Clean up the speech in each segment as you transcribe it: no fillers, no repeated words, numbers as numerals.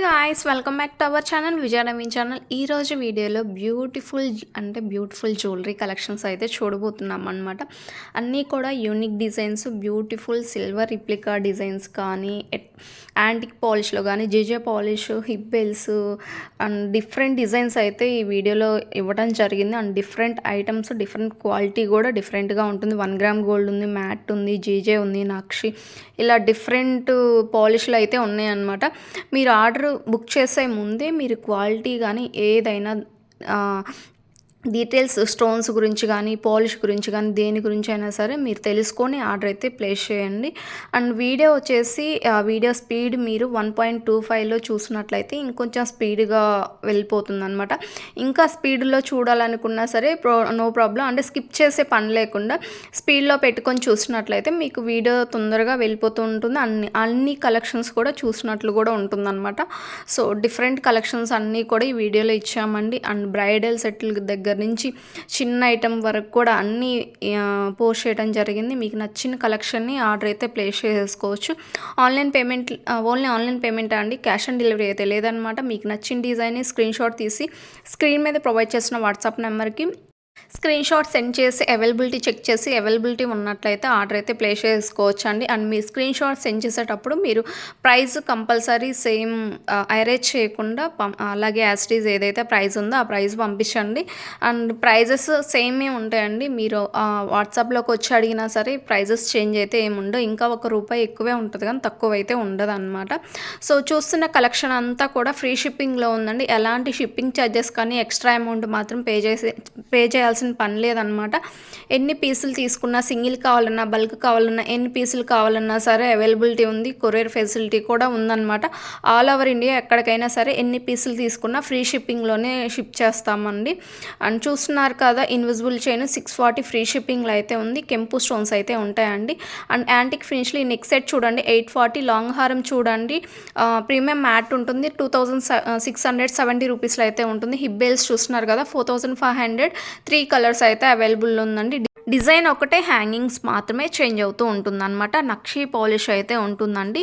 Guys welcome back to our channel Vijaya Naveen channel. ఈరోజు వీడియోలో beautiful jewellery collections అయితే చూడబోతున్నాం అనమాట. అన్నీ కూడా unique designs, beautiful silver replica designs కానీ, యాంటిక్ పాలిష్లో కానీ, GJ polish, hip bells and different designs అయితే ఈ వీడియోలో ఇవ్వడం జరిగింది. And different items, different quality కూడా డిఫరెంట్గా ఉంటుంది. 1 గ్రామ్ గోల్డ్ ఉంది, మ్యాట్ ఉంది, జీజే ఉంది, నక్షి, ఇలా డిఫరెంట్ పాలిష్లు అయితే ఉన్నాయన్నమాట. మీరు ఆర్డర్ బుక్ చేసే ముందే మీరు క్వాలిటీ కానీ ఏదైనా డీటెయిల్స్, స్టోన్స్ గురించి కానీ, పాలిష్ గురించి కానీ, దేని గురించి అయినా సరే మీరు తెలుసుకొని ఆర్డర్ అయితే ప్లేస్ చేయండి. అండ్ వీడియో వచ్చేసి వీడియో స్పీడ్ మీరు 1.25లో చూసినట్లయితే ఇంకొంచెం స్పీడ్గా వెళ్ళిపోతుందనమాట. ఇంకా స్పీడ్లో చూడాలనుకున్నా సరే నో ప్రాబ్లం, అంటే స్కిప్ చేసే పని లేకుండా స్పీడ్లో పెట్టుకొని చూసినట్లయితే మీకు వీడియో తొందరగా వెళ్ళిపోతూ ఉంటుంది. అన్ని కలెక్షన్స్ కూడా చూసినట్లు కూడా ఉంటుందన్నమాట. సో డిఫరెంట్ కలెక్షన్స్ అన్నీ కూడా ఈ వీడియోలో ఇచ్చామండి. అండ్ బ్రైడల్ సెటిల్ దగ్గర నుంచి చిన్న ఐటమ్ వరకు కూడా అన్నీ పోస్ట్ చేయడం జరిగింది. మీకు నచ్చిన కలెక్షన్ని ఆర్డర్ అయితే ప్లేస్ చేసుకోవచ్చు. ఓన్లీ ఆన్లైన్ పేమెంట్ అండి, క్యాష్ ఆన్ డెలివరీ అయితే లేదనమాట. మీకు నచ్చిన డిజైన్ని స్క్రీన్ షాట్ తీసి స్క్రీన్ మీద ప్రొవైడ్ చేసిన వాట్సాప్ నెంబర్కి స్క్రీన్ షాట్ సెండ్ చేసి అవైలబిలిటీ చెక్ చేసి అవైలబిలిటీ ఉన్నట్లయితే ఆర్డర్ అయితే ప్లేస్ చేసుకోవచ్చు అండి. And me screen shot send చేసేటప్పుడు మీరు ప్రైస్ కంపల్సరీ సేమ్ అరేంజ్ చేయకుండా అలాగే యాస్టీజ్ ఏదైతే ప్రైస్ ఉందో ఆ ప్రైస్ పంపించండి. అండ్ ప్రైజెస్ సేమే ఉంటాయండి. మీరు వాట్సాప్లోకి వచ్చి అడిగినా సరే ప్రైజెస్ చేంజ్ అయితే ఏమి ఉండవు. ఇంకా ₹1 ఎక్కువే ఉంటుంది కానీ తక్కువ అయితే ఉండదు అనమాట. సో చూస్తున్న కలెక్షన్ అంతా కూడా ఫ్రీ షిప్పింగ్లో ఉందండి. ఎలాంటి షిప్పింగ్ ఛార్జెస్ కానీ ఎక్స్ట్రా అమౌంట్ మాత్రం పే చేయాల్సిన పని లేదనమాట. ఎన్ని పీసులు తీసుకున్నా, సింగిల్ కావాలన్నా, బల్క్ కావాలన్నా, ఎన్ని పీసులు కావాలన్నా సరే అవైలబిలిటీ ఉంది. కొరియర్ ఫెసిలిటీ కూడా ఉందన్నమాట. ఆల్ ఓవర్ ఇండియా ఎక్కడికైనా సరే ఎన్ని పీసులు తీసుకున్నా ఫ్రీ షిప్పింగ్లోనే షిప్ చేస్తామండి. అండ్ చూస్తున్నారు కదా, ఇన్విజిబుల్ చైన్ 640 ఫ్రీ షిప్పింగ్లో అయితే ఉంది. కెంపు స్టోన్స్ అయితే ఉంటాయండి. అండ్ యాంటిక్ ఫినిష్లో ఈ నెక్ సెట్ చూడండి 840, లాంగ్ హారం చూడండి ప్రీమియం మ్యాట్ ఉంటుంది 2670 రూపీస్లో అయితే ఉంటుంది. హిప్ బెల్స్ చూస్తున్నారు కదా 4500, 3 కలర్స్ అయితే అవైలబుల్ ఉందండి. డిజైన్ ఒకటే, హ్యాంగింగ్స్ మాత్రమే చేంజ్ అవుతూ ఉంటుందన్నమాట. నక్షీ పాలిష్ అయితే ఉంటుందండి.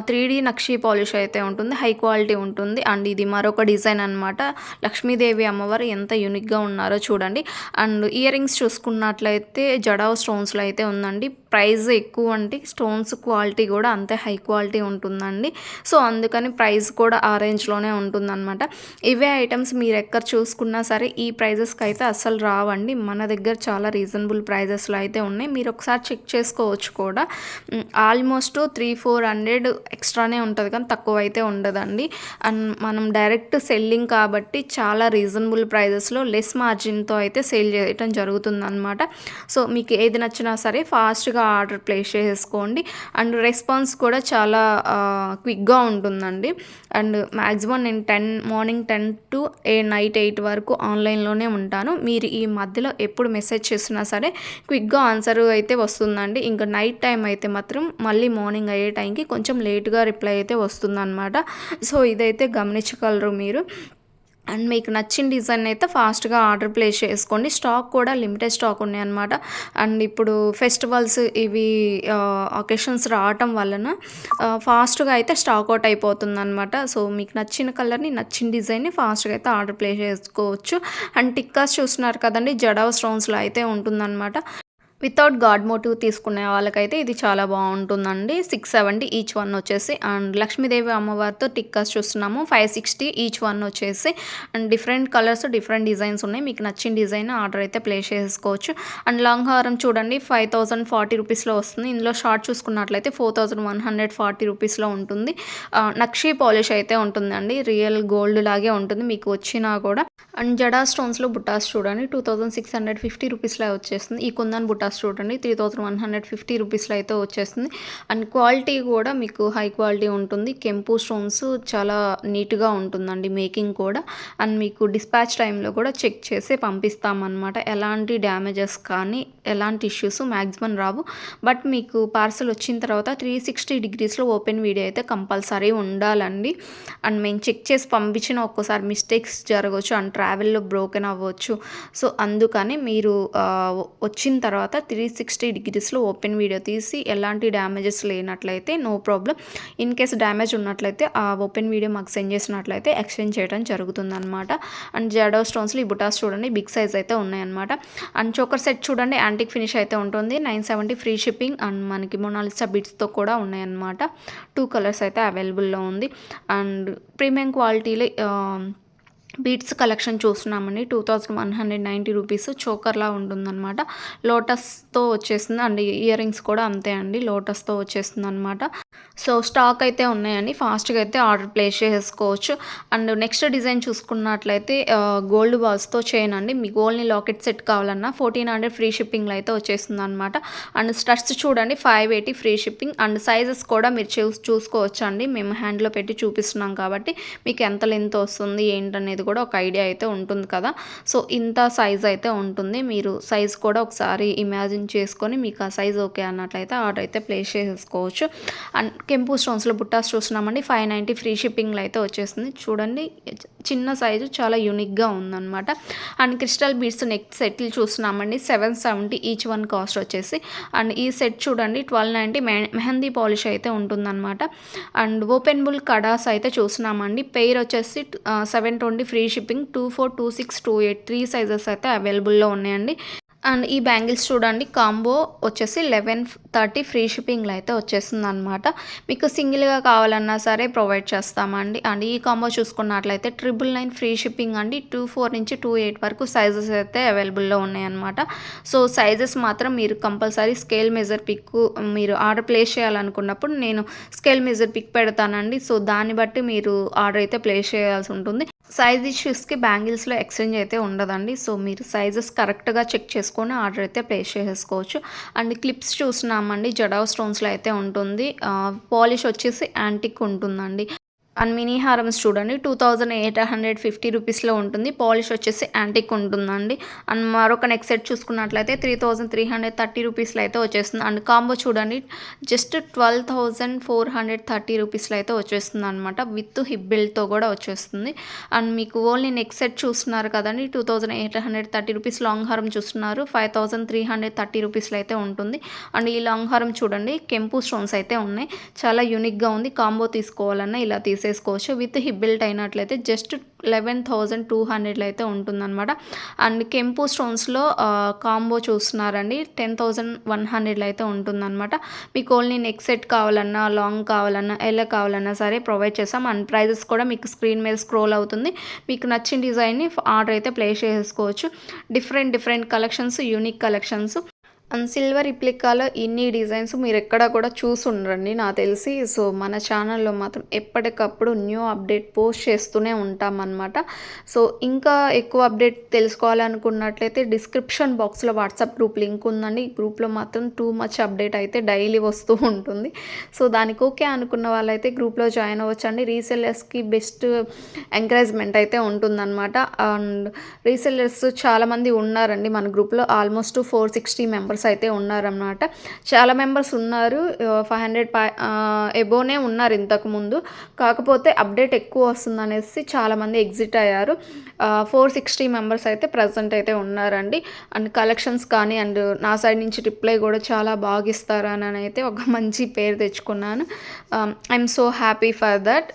3D నక్షీ పాలిష్ అయితే ఉంటుంది, హై క్వాలిటీ ఉంటుంది. అండ్ ఇది మరొక డిజైన్ అనమాట. లక్ష్మీదేవి అమ్మవారు ఎంత యూనిక్గా ఉన్నారో చూడండి. అండ్ ఇయర్ రింగ్స్ చూసుకున్నట్లయితే జడావ్ స్టోన్స్లో అయితే ఉందండి. ప్రైస్ ఎక్కువ అంటే స్టోన్స్ క్వాలిటీ కూడా అంతే హై క్వాలిటీ ఉంటుందండి. సో అందుకని ప్రైస్ కూడా ఆ రేంజ్లోనే ఉంటుందన్నమాట. ఇవే ఐటమ్స్ మీరు ఎక్కడ చూసుకున్నా సరే ఈ ప్రైజెస్కి అయితే అస్సలు రావండి. మన దగ్గర చాలా రీజనబుల్ ప్రైజెస్లో అయితే ఉన్నాయి. మీరు ఒకసారి చెక్ చేసుకోవచ్చు కూడా. ఆల్మోస్ట్ 300-400 ఎక్స్ట్రానే ఉంటుంది కానీ తక్కువ అయితే ఉండదండి. అండ్ మనం డైరెక్ట్ సెల్లింగ్ కాబట్టి చాలా రీజనబుల్ ప్రైజెస్లో లెస్ మార్జిన్తో అయితే సేల్ చేయటం జరుగుతుందన్నమాట. సో మీకు ఏది నచ్చినా సరే ఫాస్ట్గా ఆర్డర్ ప్లేస్ చేసుకోండి. అండ్ రెస్పాన్స్ కూడా చాలా క్విక్గా ఉంటుందండి. అండ్ మ్యాక్సిమం నేను మార్నింగ్ 10 to నైట్ 8 వరకు ఆన్లైన్లోనే ఉంటాను. మీరు ఈ మధ్యలో ఎప్పుడు మెసేజ్ చేసినా సరే క్విక్గా ఆన్సర్ అయితే వస్తుందండి. ఇంకా నైట్ టైం అయితే మాత్రం మళ్ళీ మార్నింగ్ అయ్యే టైంకి కొంచెం లేట్గా రిప్లై అయితే వస్తుందన్నమాట. సో ఇదైతే గమనించగలరు మీరు. అండ్ మీకు నచ్చిన డిజైన్ అయితే ఫాస్ట్గా ఆర్డర్ ప్లేస్ చేసుకోండి. స్టాక్ కూడా లిమిటెడ్ స్టాక్ ఉన్నాయన్నమాట. అండ్ ఇప్పుడు ఫెస్టివల్స్ ఇవి అకేషన్స్ రావటం వలన ఫాస్ట్గా అయితే స్టాక్ అవుట్ అయిపోతుంది అనమాట. సో మీకు నచ్చిన కలర్ని, నచ్చిన డిజైన్ని ఫాస్ట్గా అయితే ఆర్డర్ ప్లేస్ చేసుకోవచ్చు. అండ్ టిక్కాస్ చూస్తున్నారు కదండి, జడావ్ స్టోన్స్లో అయితే ఉంటుందన్నమాట. వితౌట్ గాడ్ మోటివ్ తీసుకునే వాళ్ళకైతే ఇది చాలా బాగుంటుందండి. 670 ఈచ్ వన్ వచ్చేసి. అండ్ లక్ష్మీదేవి అమ్మవారితో టిక్కాస్ చూస్తున్నాము 560 ఈచ్ వన్ వచ్చేసి. And different colours, different designs ఉన్నాయి. మీకు నచ్చిన డిజైన్ ఆర్డర్ అయితే ప్లేస్ చేసుకోవచ్చు. అండ్ లాంగ్ హారం చూడండి 5040 రూపీస్లో వస్తుంది. ఇందులో షార్ట్ చూసుకున్నట్లయితే 4140 రూపీస్లో ఉంటుంది. నక్షీ పాలిష్ అయితే ఉంటుందండి, రియల్ గోల్డ్ లాగే ఉంటుంది మీకు వచ్చినా కూడా. అండ్ జడా స్టోన్స్లో బుటాస్ చూడండి 2650 రూపీస్లో వచ్చేస్తుంది. ఈ కుందన్ బుటాస్ చూడండి 3150 రూపీస్లో అయితే వచ్చేస్తుంది. అండ్ క్వాలిటీ కూడా మీకు హై క్వాలిటీ ఉంటుంది. కెంపు స్టోన్స్ చాలా నీట్గా ఉంటుందండి మేకింగ్ కూడా. అండ్ మీకు డిస్పాచ్ టైంలో కూడా చెక్ చేసి పంపిస్తామన్నమాట. ఎలాంటి డ్యామేజెస్ కానీ ఎలాంటి ఇష్యూస్ మ్యాక్సిమం రావు. బట్ మీకు పార్సల్ వచ్చిన తర్వాత 360 degreesలో ఓపెన్ వీడియో అయితే కంపల్సరీ ఉండాలండి. అండ్ మేము చెక్ చేసి పంపించిన ఒక్కోసారి మిస్టేక్స్ జరగవచ్చు. అండ్ ట్రావెల్‌లో బ్రోకెన్ అవ్వచ్చు. సో, అందుకని మీరు వచ్చిన తర్వాత 360 డిగ్రీస్‌లో ఓపెన్ వీడియో తీసి ఎలాంటి డ్యామేజెస్ లేనట్లయితే no problem. In case damage ఉన్నట్లయితే ఆ ఓపెన్ వీడియో మాకు సెండ్ చేసినట్లయితే ఎక్స్చేంజ్ చేయడం జరుగుతుందనమాట. అండ్ జడో స్టోన్స్‌లో ఈ బుటాస్ చూడండి బిగ్ సైజ్ అయితే ఉన్నాయన్నమాట. అండ్ చోకర్ సెట్ చూడండి యాంటిక్ ఫినిష్ అయితే ఉంటుంది. 970 ఫ్రీ షిప్పింగ్ అండ్ మనకి మొనాలిసా బిట్స్‌తో కూడా ఉన్నాయన్నమాట. 2 కలర్స్ అయితే అవైలబుల్‌లో ఉంది. అండ్ ప్రీమియం క్వాలిటీలో బీడ్స్ కలెక్షన్ చూస్తున్నామండి. 2190 రూపీస్ చోకర్లా ఉంటుందన్నమాట. లోటస్‌తో వచ్చేస్తుంది అండ్ ఇయర్ రింగ్స్ కూడా అంతే అండి. లోటస్‌తో వచ్చేస్తుందన్నమాట. సో, స్టాక్ అయితే ఉన్నాయండి. ఫాస్ట్‌గా అయితే ఆర్డర్ ప్లేస్ చేసేసుకోవచ్చు. అండ్ నెక్స్ట్ డిజైన్ చూసుకున్నట్లయితే గోల్డ్ బాల్స్‌తో చైన్ అండి. మీకు ఓన్లీ లాకెట్ సెట్ కావాలన్నా 1400 ఫ్రీ షిప్పింగ్‌లో అయితే వచ్చేస్తుందన్నమాట. అండ్ స్టడ్స్ చూడండి 580 ఫ్రీ షిప్పింగ్ అండ్ సైజెస్ కూడా మీరు చూసుకోవచ్చండి. మేము హ్యాండ్‌లో పెట్టి చూపిస్తున్నాం కాబట్టి మీకు ఎంత లెంత్ వస్తుంది ఏంటనేది కూడా ఒక ఐడియా అయితే ఉంటుంది కదా. సో, ఇంత సైజ్ అయితే ఉంటుంది. మీరు సైజ్ కూడా ఒకసారి ఇమాజిన్ చేసుకొని మీకు ఆ సైజ్ ఓకే అన్నట్లయితే ఆర్డర్ అయితే ప్లేస్ చేసేసుకోవచ్చు. అండ్ కెంపు స్టోన్స్‌లో బుట్టాస్ చూస్తున్నామండి. 590 ఫ్రీ షిప్పింగ్‌లో అయితే వచ్చేస్తుంది. చూడండి చిన్న సైజు చాలా యూనిక్‌గా ఉందన్నమాట. అండ్ క్రిస్టల్ బీడ్స్ నెక్ సెట్లు చూస్తున్నామండి. 770 ఈచ్ వన్ కాస్ట్ వచ్చేసి. అండ్ ఈ సెట్ చూడండి 1290 మెహందీ పాలిష్ అయితే ఉంటుందన్నమాట. అండ్ ఓపెన్ బుల్ కడాస్ అయితే చూస్తున్నామండి. పెయిర్ వచ్చేసి 720 ఫ్రీ షిప్పింగ్ 24, 26, 28 3 సైజెస్ అయితే అవైలబుల్‌లో ఉన్నాయండి. అండ్ ఈ బ్యాంగిల్స్ చూడండి కాంబో వచ్చేసి 1130 ఫ్రీ షిప్పింగ్‌లో అయితే వచ్చేస్తుందన్నమాట. మీకు సింగిల్‌గా కావాలన్నా సరే ప్రొవైడ్ చేస్తామండి. అండ్ ఈ కాంబో చూసుకున్నట్లయితే 999 ఫ్రీ షిప్పింగ్ అండి. 24 నుంచి 28 వరకు సైజెస్ అయితే అవైలబుల్‌లో ఉన్నాయన్నమాట. సో, సైజెస్ మాత్రం మీరు కంపల్సరీ స్కేల్ మెజర్ పిక్ మీరు ఆర్డర్ ప్లేస్ చేయాలనుకున్నప్పుడు నేను స్కేల్ మెజర్ పిక్ పెడతానండి. సో, దాన్ని బట్టి మీరు ఆర్డర్ అయితే ప్లేస్ చేయాల్సి ఉంటుంది. సైజ్ ఇష్యూస్‌కి బ్యాంగిల్స్‌లో ఎక్స్చేంజ్ అయితే ఉండదండి. సో, మీరు సైజెస్ కరెక్ట్‌గా చెక్ చేసుకొని ఆర్డర్ అయితే ప్లేస్ చేసేసుకోవచ్చు. అండ్ క్లిప్స్ చూస్తున్నామండి. జడావ్ స్టోన్స్‌లో అయితే ఉంటుంది. పాలిష్ వచ్చేసి యాంటిక్ ఉంటుందండి. అండ్ మినీ హారమ్స్ చూడండి 2850 రూపీస్‌లో ఉంటుంది. పాలిష్ వచ్చేసి యాంటిక్ ఉంటుందండి. అండ్ మరొక నెక్ సెట్ చూసుకున్నట్లయితే 3330 రూపీస్‌లో అయితే వచ్చేస్తుంది. అండ్ కాంబో చూడండి జస్ట్ 12430 రూపీస్‌లో అయితే వచ్చేస్తుందన్నమాట. విత్ హిప్ బెల్ట్‌తో కూడా వచ్చేస్తుంది. అండ్ మీకు ఓన్లీ నెక్ సెట్ చూస్తున్నారు కదండి 2830 రూపీస్. లాంగ్ హారం చూస్తున్నారు 5330 రూపీస్‌లో అయితే ఉంటుంది. అండ్ ఈ లాంగ్ హారం చూడండి కెంపు స్టోన్స్ అయితే ఉన్నాయి. చాలా యూనిక్‌గా ఉంది. కాంబో తీసుకోవాలన్నా ఇలా తీసేసుకోవచ్చు. విత్ హిప్ బెల్ట్ అయినట్లయితే జస్ట్ 11,200లో అయితే ఉంటుందన్నమాట. అండ్ కెంపు స్టోన్స్‌లో కాంబో చూస్తున్నారండి 10,100లో అయితే ఉంటుందన్నమాట. మీకు ఓన్లీ నెక్ సెట్ కావాలన్నా, లాంగ్ కావాలన్నా, ఎలా కావాలన్నా సరే ప్రొవైడ్ చేస్తాం. అండ్ ప్రైజెస్ కూడా మీకు స్క్రీన్ మీద స్క్రోల్ అవుతుంది. మీకు నచ్చిన డిజైన్ని ఆర్డర్ అయితే ప్లేస్ చేసేసుకోవచ్చు. Different collections, unique collections. And silver రిప్లికాలో ఇన్ని డిజైన్స్ మీరు ఎక్కడ కూడా చూసుండరండి నాకు తెలిసి. సో, మన ఛానల్లో మాత్రం ఎప్పటికప్పుడు న్యూ అప్డేట్ పోస్ట్ చేస్తూనే ఉంటామన్నమాట. సో, ఇంకా ఎక్కువ అప్డేట్ తెలుసుకోవాలనుకున్నట్లయితే డిస్క్రిప్షన్ బాక్స్‌లో వాట్సాప్ గ్రూప్ లింక్ ఉందండి. ఈ గ్రూప్‌లో మాత్రం టూ మచ్ అప్డేట్ అయితే డైలీ వస్తూ ఉంటుంది. సో, దానికి ఓకే అనుకున్న వాళ్ళైతే గ్రూప్‌లో జాయిన్ అవ్వచ్చండి. రీసెల్లర్స్‌కి బెస్ట్ ఎంకరేజ్మెంట్ అయితే ఉంటుందన్నమాట. అండ్ రీసెల్లర్స్ చాలామంది ఉన్నారండి మన గ్రూప్‌లో. ఆల్మోస్ట్ 460 మెంబర్స్ అయితే ఉన్నారన్నమాట. చాలా మెంబర్స్ ఉన్నారు. 500 ఎబోనే ఉన్నారు ఇంతకుముందు. కాకపోతే అప్డేట్ ఎక్కువ వస్తుందనేసి చాలామంది ఎగ్జిట్ అయ్యారు. 460 మెంబర్స్ అయితే ప్రజెంట్ అయితే ఉన్నారండి. అండ్ కలెక్షన్స్ కానీ అండ్ నా సైడ్ నుంచి రిప్లై కూడా చాలా బాగా ఇస్తారని అయితే ఒక మంచి పేరు తెచ్చుకున్నాను. I'm so happy for that.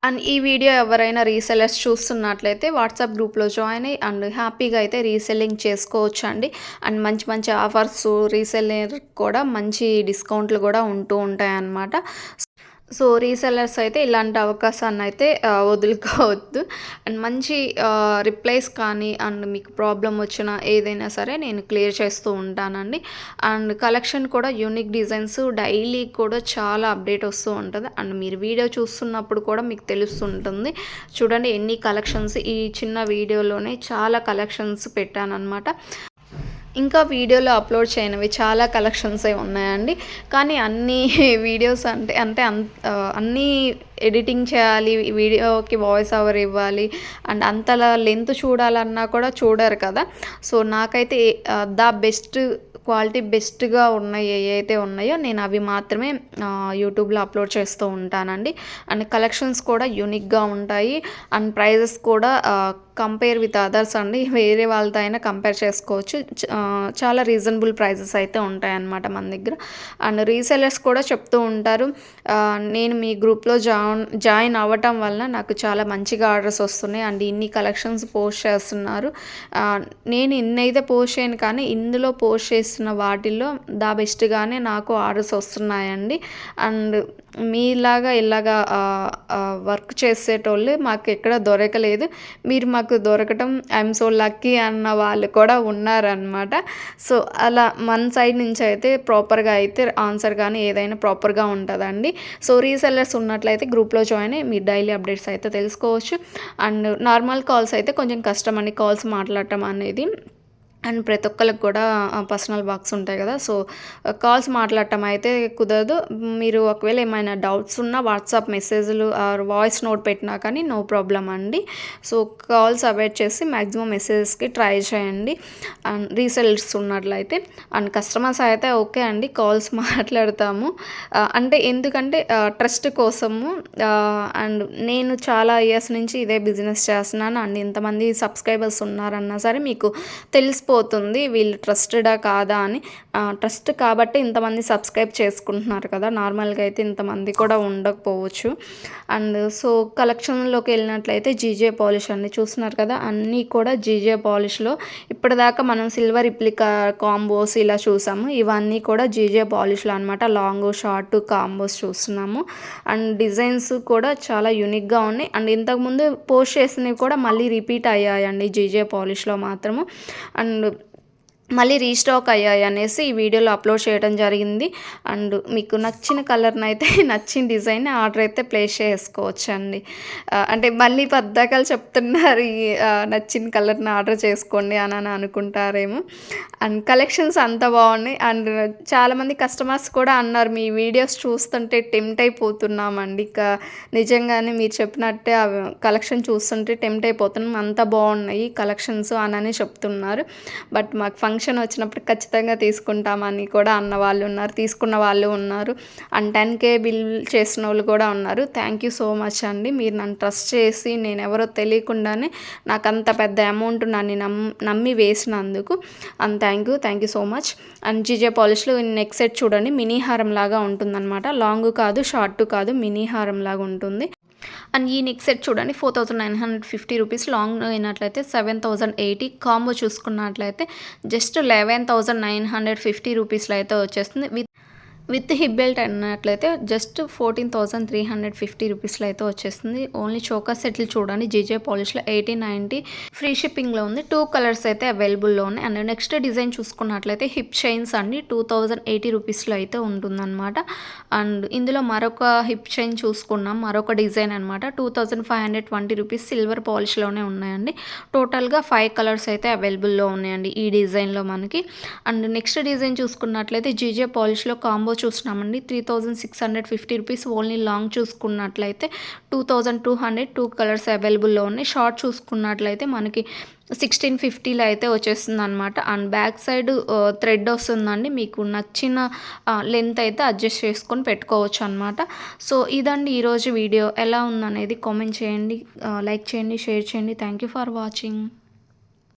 And ఈ వీడియో ఎవరైనా రీసెల్లర్స్ చూస్తున్నట్లయితే వాట్సాప్ గ్రూప్‌లో జాయిన్ అయ్యి అండ్ హ్యాపీగా అయితే రీసెల్లింగ్ చేసుకోవచ్చండి. అండ్ మంచి ఆఫర్స్ రీసెల్లర్ కూడా మంచి డిస్కౌంట్లు కూడా ఉంటూ ఉంటాయన్నమాట. సో, రీసెల్లర్స్ అయితే ఇలాంటి అవకాశాన్ని అయితే వదులుకోవద్దు. అండ్ మంచి రిప్లైస్ కానీ అండ్ మీకు ప్రాబ్లమ్ వచ్చినా ఏదైనా సరే నేను క్లియర్ చేస్తూ ఉంటానండి. అండ్ కలెక్షన్ కూడా యూనిక్ డిజైన్స్ డైలీ కూడా చాలా అప్డేట్ వస్తూ ఉంటుంది. అండ్ మీరు వీడియో చూస్తున్నప్పుడు కూడా మీకు తెలుస్తుంటుంది. చూడండి ఎన్ని కలెక్షన్స్ ఈ చిన్న వీడియోలోనే చాలా కలెక్షన్స్ పెట్టానన్నమాట. ఇంకా వీడియోలో అప్లోడ్ చేయనివి చాలా కలెక్షన్సే ఉన్నాయండి. కానీ అన్ని వీడియోస్ అన్నీ ఎడిటింగ్ చేయాలి, వీడియోకి వాయిస్ ఓవర్ ఇవ్వాలి అండ్ అంతలా లెంత్ చూడాలన్నా కూడా చూడరు కదా. సో నాకైతే ద బెస్ట్ క్వాలిటీ బెస్ట్గా ఉన్నాయి ఏవైతే ఉన్నాయో నేను అవి మాత్రమే యూట్యూబ్లో అప్లోడ్ చేస్తూ ఉంటానండి. అండ్ కలెక్షన్స్ కూడా యూనిక్గా ఉంటాయి అండ్ ప్రైజెస్ కూడా కంపేర్ విత్ అదర్స్ అండి. వేరే వాళ్ళతో అయినా కంపేర్ చేసుకోవచ్చు. చాలా రీజనబుల్ ప్రైజెస్ అయితే ఉంటాయన్నమాట మన దగ్గర. అండ్ రీసెలర్స్ కూడా చెప్తూ ఉంటారు, నేను మీ గ్రూప్లో జాయిన్ అవ్వటం వల్ల నాకు చాలా మంచిగా ఆర్డర్స్ వస్తున్నాయి అండ్ ఇన్ని కలెక్షన్స్ పోస్ట్ చేస్తున్నారు. నేను ఇన్నైతే పోస్ట్ చేయను కానీ ఇందులో పోస్ట్ చేస్తున్న వాటిల్లో దా బెస్ట్గానే నాకు ఆర్డర్స్ వస్తున్నాయండి. అండ్ మీలాగా ఇలాగా వర్క్ చేసేటోళ్ళు మాకు ఎక్కడ దొరకలేదు, మీరు మాకు దొరకటం ఐఎమ్ సో లక్కీ అన్న వాళ్ళు కూడా ఉన్నారనమాట. సో అలా మన సైడ్ నుంచి అయితే ప్రాపర్గా అయితే ఆన్సర్ కానీ ఏదైనా ప్రాపర్గా ఉంటుందండి. సో రీసెల్లర్స్ ఉన్నట్లయితే గ్రూప్లో జాయిన్ అయ్యి మీరు డైలీ అప్డేట్స్ అయితే తెలుసుకోవచ్చు. అండ్ నార్మల్ కాల్స్ అయితే కొంచెం కష్టం అండి కాల్స్ మాట్లాడటం అనేది. అండ్ ప్రతి ఒక్కరికి కూడా పర్సనల్ వర్క్స్ ఉంటాయి కదా. సో కాల్స్ మాట్లాడటం అయితే కుదరదు. మీరు ఒకవేళ ఏమైనా డౌట్స్ ఉన్నా వాట్సాప్ మెసేజ్లు ఆర్ వాయిస్ నోట్ పెట్టినా కానీ నో ప్రాబ్లం అండి. సో కాల్స్ అవాయిడ్ చేసి మ్యాక్సిమం మెసేజెస్కి ట్రై చేయండి అండ్ రీసెల్స్ ఉన్నట్లయితే. అండ్ కస్టమర్స్ అయితే ఓకే అండి కాల్స్ మాట్లాడతాము, అంటే ఎందుకంటే ట్రస్ట్ కోసము. అండ్ నేను చాలా ఇయర్స్ నుంచి ఇదే బిజినెస్ చేస్తున్నాను అండ్ ఇంతమంది సబ్స్క్రైబర్స్ ఉన్నారన్నా సరే మీకు తెలిసిపోతుంది వీళ్ళు ట్రస్టెడా కాదా అని. ట్రస్ట్ కాబట్టి ఇంతమంది సబ్స్క్రైబ్ చేసుకుంటున్నారు కదా, నార్మల్గా అయితే ఇంతమంది కూడా ఉండకపోవచ్చు. అండ్ సో కలెక్షన్లోకి వెళ్ళినట్లయితే జీజే పాలిష్ అండి, చూస్తున్నారు కదా అన్నీ కూడా జీజే పాలిష్లో. ఇప్పటిదాకా మనం సిల్వర్ రిప్లికా కాంబోస్ ఇలా చూసాము, ఇవన్నీ కూడా జీజే పాలిష్లో అనమాట. లాంగ్ షార్ట్ కాంబోస్ చూస్తున్నాము అండ్ డిజైన్స్ కూడా చాలా యూనిక్గా ఉన్నాయి. అండ్ ఇంతకుముందు పోస్ట్ చేసినవి కూడా మళ్ళీ రిపీట్ అయ్యాయండి జీజే పాలిష్లో మాత్రము. అండ్ మళ్ళీ రీస్టాక్ అయ్యాయి అనేసి ఈ వీడియోలో అప్లోడ్ చేయడం జరిగింది. అండ్ మీకు నచ్చిన కలర్ని అయితే నచ్చిన డిజైన్ ఆర్డర్ అయితే ప్లేస్ చేసుకోవచ్చు అండి. అంటే మళ్ళీ పద్దాకలు చెప్తున్నారు ఈ నచ్చిన కలర్ని ఆర్డర్ చేసుకోండి అని అనుకుంటారేమో. అండ్ కలెక్షన్స్ అంత బాగున్నాయి. అండ్ చాలామంది కస్టమర్స్ కూడా అన్నారు మీ వీడియోస్ చూస్తుంటే టెంప్ట్ అయిపోతున్నామండి, నిజంగానే మీరు చెప్పినట్టే ఆ కలెక్షన్ చూస్తుంటే టెంప్ట్ అయిపోతున్నాం, అంత బాగున్నాయి కలెక్షన్స్ అని చెప్తున్నారు. బట్ మాకు ఫంక్షన్ వచ్చినప్పుడు ఖచ్చితంగా తీసుకుంటామని కూడా అన్న వాళ్ళు ఉన్నారు, తీసుకున్న వాళ్ళు ఉన్నారు అండ్ 10K బిల్ చేసిన వాళ్ళు కూడా ఉన్నారు. థ్యాంక్ యూ సో మచ్ అండి, మీరు నన్ను ట్రస్ట్ చేసి నేను ఎవరో తెలియకుండానే నాకు అంత పెద్ద అమౌంట్ నన్ను నమ్మి వేసినందుకు and thank you so much. And GJ పాలిష్లో నెక్ సెట్ చూడండి, మినీ హారం లాగా ఉంటుందన్నమాట. లాంగ్ కాదు షార్ట్ కాదు, మినీ హారం లాగా ఉంటుంది. అండ్ ఈ నెక్ సెట్ చూడండి 4950 రూపీస్, లాంగ్ అయినట్లయితే 7080, కాంబో చూసుకున్నట్లయితే జస్ట్ 11950 రూపీస్లో అయితే వచ్చేస్తుంది. విత్ హిప్ బెల్ట్ అన్నట్లయితే జస్ట్ 14350 రూపీస్లో అయితే వచ్చేస్తుంది. ఓన్లీ చోకా సెట్లు చూడండి జీజే పాలిష్లో 8090 ఫ్రీ షిప్పింగ్లో ఉంది. 2 కలర్స్ అయితే అవైలబుల్లో ఉన్నాయి. అండ్ నెక్స్ట్ డిజైన్ చూసుకున్నట్లయితే హిప్ చైన్స్ అండి 2080 రూపీస్లో అయితే ఉంటుందన్నమాట. అండ్ ఇందులో మరొక హిప్ చైన్ చూసుకున్నాం, మరొక డిజైన్ అనమాట 2520 రూపీస్, సిల్వర్ పాలిష్లోనే ఉన్నాయండి. టోటల్గా 5 కలర్స్ అయితే అవైలబుల్లో ఉన్నాయండి ఈ డిజైన్లో మనకి. అండ్ నెక్స్ట్ డిజైన్ చూసుకున్నట్లయితే జీజే పాలిష్లో కాంబో చూస్తున్నామండి 3650 రూపీస్. ఓన్లీ లాంగ్ చూసుకున్నట్లయితే 2200, 2 కలర్స్ అవైలబుల్లో ఉన్నాయి. షార్ట్ చూసుకున్నట్లయితే మనకి 1650లో అయితే వచ్చేస్తుంది అనమాట. అండ్ బ్యాక్ సైడ్ థ్రెడ్ వస్తుందండి, మీకు నచ్చిన లెంత్ అయితే అడ్జస్ట్ చేసుకొని పెట్టుకోవచ్చు అనమాట. సో ఇదండి ఈరోజు వీడియో, ఎలా ఉందనేది కామెంట్ చేయండి, లైక్ చేయండి, షేర్ చేయండి. Thank you for watching.